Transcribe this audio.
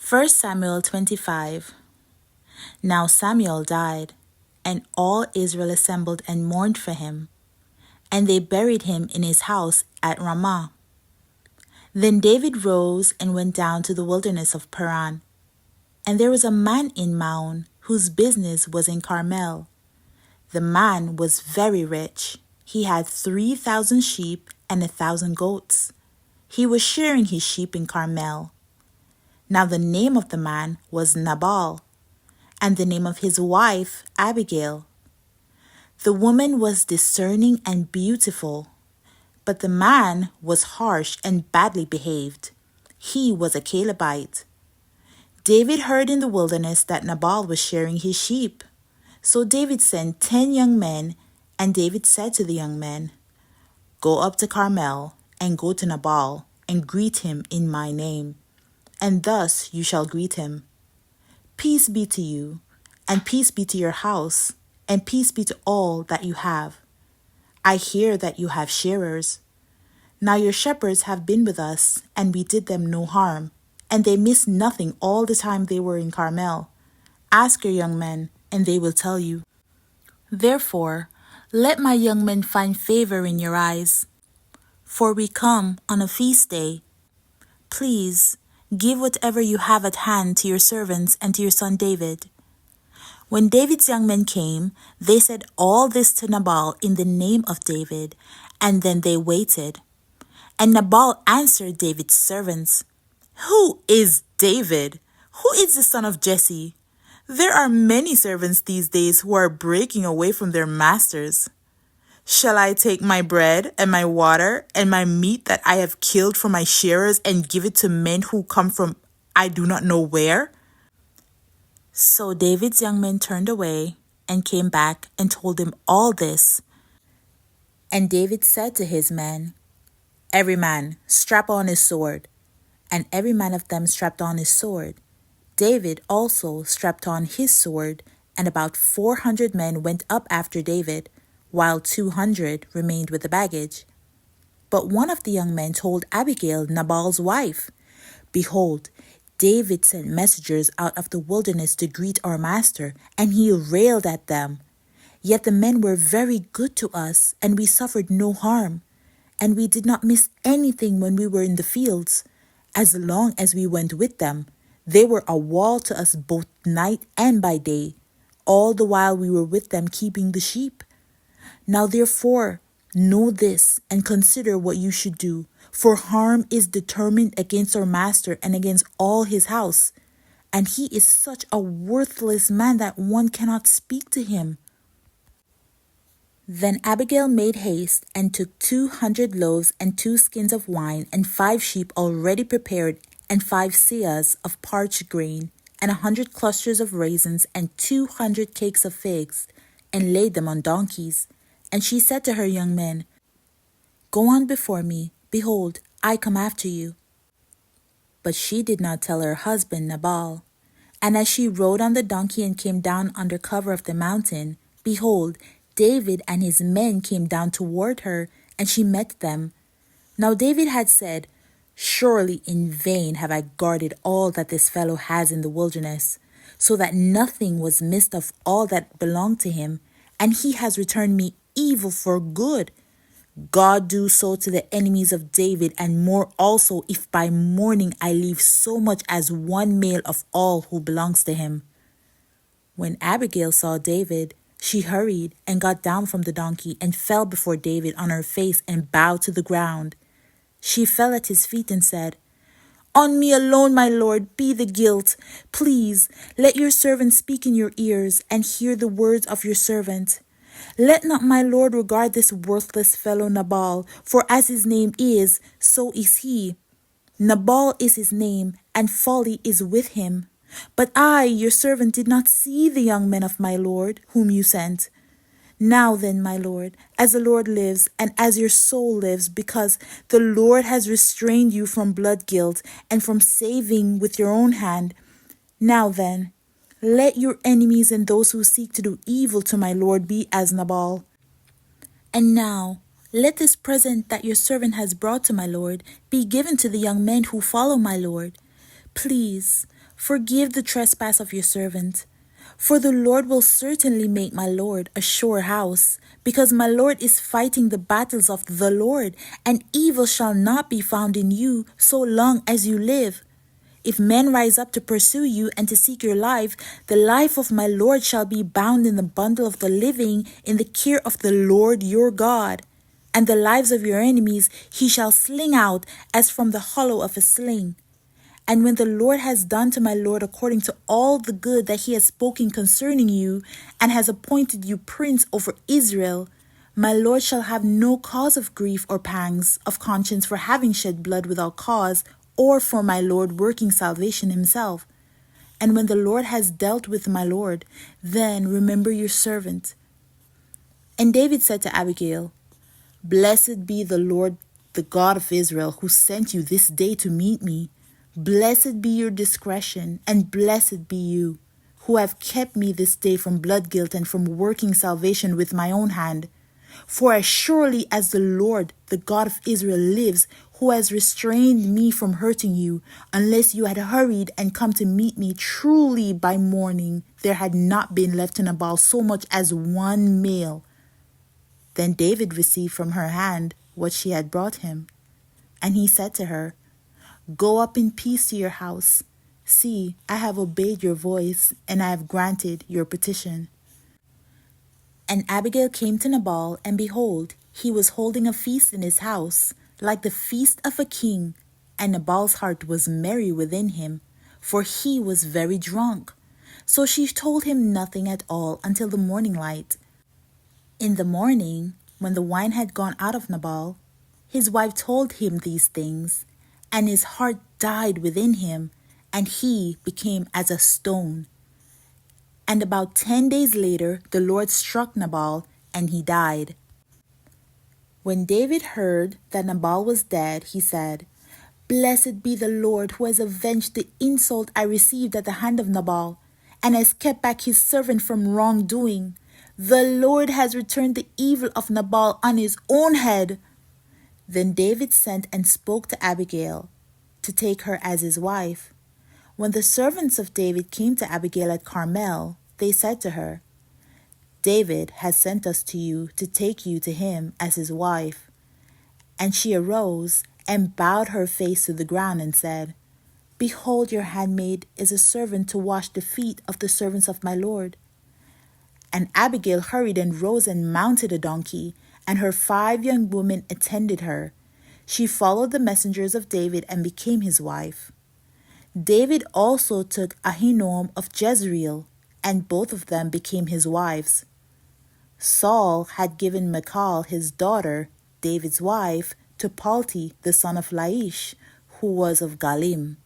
1 Samuel 25. Now Samuel died, and all Israel assembled and mourned for him, and they buried him in his house at Ramah. Then David rose and went down to the wilderness of Paran. And there was a man in Maon whose business was in Carmel. The man was very rich. He had 3,000 sheep and 1,000 goats. He was shearing his sheep in Carmel. Now the name of the man was Nabal, and the name of his wife Abigail. The woman was discerning and beautiful, but the man was harsh and badly behaved. He was a Calebite. David heard in the wilderness that Nabal was shearing his sheep. So David sent 10 young men, and David said to the young men, "Go up to Carmel, and go to Nabal, and greet him in my name. And thus you shall greet him. Peace be to you, and peace be to your house, and peace be to all that you have. I hear that you have shearers. Now your shepherds have been with us, and we did them no harm, and they missed nothing all the time they were in Carmel. Ask your young men, and they will tell you. Therefore, let my young men find favor in your eyes, for we come on a feast day. Please, give whatever you have at hand to your servants and to your son David." When David's young men came, they said all this to Nabal in the name of David, and then they waited. And Nabal answered David's servants, "Who is David? Who is the son of Jesse? There are many servants these days who are breaking away from their masters. Shall I take my bread and my water and my meat that I have killed for my shearers and give it to men who come from I do not know where?" So David's young men turned away and came back and told him all this. And David said to his men, "Every man strap on his sword." And every man of them strapped on his sword. David also strapped on his sword, and about 400 men went up after David, while 200 remained with the baggage. But one of the young men told Abigail, Nabal's wife, "Behold, David sent messengers out of the wilderness to greet our master, and he railed at them. Yet the men were very good to us, and we suffered no harm, and we did not miss anything when we were in the fields. As long as we went with them, they were a wall to us both night and by day, all the while we were with them keeping the sheep. Now therefore, know this and consider what you should do, for harm is determined against our master and against all his house, and he is such a worthless man that one cannot speak to him." Then Abigail made haste and took 200 loaves and 2 skins of wine and 5 sheep already prepared and 5 seahs of parched grain and 100 clusters of raisins and 200 cakes of figs, and laid them on donkeys. And she said to her young men, "Go on before me. Behold, I come after you." But she did not tell her husband Nabal. And as she rode on the donkey and came down under cover of the mountain, behold, David and his men came down toward her, and she met them. Now David had said, "Surely in vain have I guarded all that this fellow has in the wilderness, so that nothing was missed of all that belonged to him, and he has returned me evil for good. God do so to the enemies of David, and more also, if by morning I leave so much as one male of all who belongs to him." When Abigail saw David, she hurried and got down from the donkey and fell before David on her face and bowed to the ground. She fell at his feet and said, "On me alone, my lord, be the guilt. Please, let your servant speak in your ears and hear the words of your servant. Let not my lord regard this worthless fellow Nabal, for as his name is, so is he. Nabal is his name, and folly is with him. But I, your servant, did not see the young men of my lord, whom you sent. Now then, my lord, as the Lord lives, and as your soul lives, because the Lord has restrained you from blood guilt, and from saving with your own hand. Now then, let your enemies and those who seek to do evil to my lord be as Nabal. And now, let this present that your servant has brought to my lord be given to the young men who follow my lord. Please, Forgive the trespass of your servant. For the Lord will certainly make my Lord a sure house, because my Lord is fighting the battles of the Lord, and evil shall not be found in you so long as you live. If men rise up to pursue you and to seek your life, the life of my Lord shall be bound in the bundle of the living in the care of the Lord your God. And the lives of your enemies he shall sling out as from the hollow of a sling. And when the Lord has done to my Lord according to all the good that he has spoken concerning you, and has appointed you prince over Israel, my Lord shall have no cause of grief or pangs of conscience for having shed blood without cause, or for my Lord working salvation himself. And when the Lord has dealt with my Lord, then remember your servant. And David said to Abigail, Blessed be the Lord, the God of Israel, who sent you this day to meet me. Blessed be your discretion, and blessed be you, who have kept me this day from blood guilt and from working salvation with my own hand. For as surely as the Lord, the God of Israel, lives, who has restrained me from hurting you, unless you had hurried and come to meet me, truly by morning there had not been left in Nabal so much as one male. Then David received from her hand what she had brought him. And he said to her, Go up in peace to your house. See, I have obeyed your voice, and I have granted your petition. And Abigail came to Nabal, and behold, he was holding a feast in his house, like the feast of a king. And Nabal's heart was merry within him, for he was very drunk. So she told him nothing at all until the morning light. In the morning, when the wine had gone out of Nabal, his wife told him these things, and his heart died within him, and he became as a stone. And about 10 days later, the Lord struck Nabal, and he died. When David heard that Nabal was dead, he said, Blessed be the Lord, who has avenged the insult I received at the hand of Nabal, and has kept back his servant from wrongdoing. The Lord has returned the evil of Nabal on his own head. Then David sent and spoke to Abigail to take her as his wife. When the servants of David came to Abigail at Carmel, they said to her, David has sent us to you to take you to him as his wife. And she arose and bowed her face to the ground and said, Behold, your handmaid is a servant to wash the feet of the servants of my Lord. And Abigail hurried and rose and mounted a donkey, and her 5 young women attended her. She followed the messengers of David and became his wife. David also took Ahinoam of Jezreel, and both of them became his wives. Saul had given Michal, his daughter, David's wife, to Palti, the son of Laish, who was of Galim.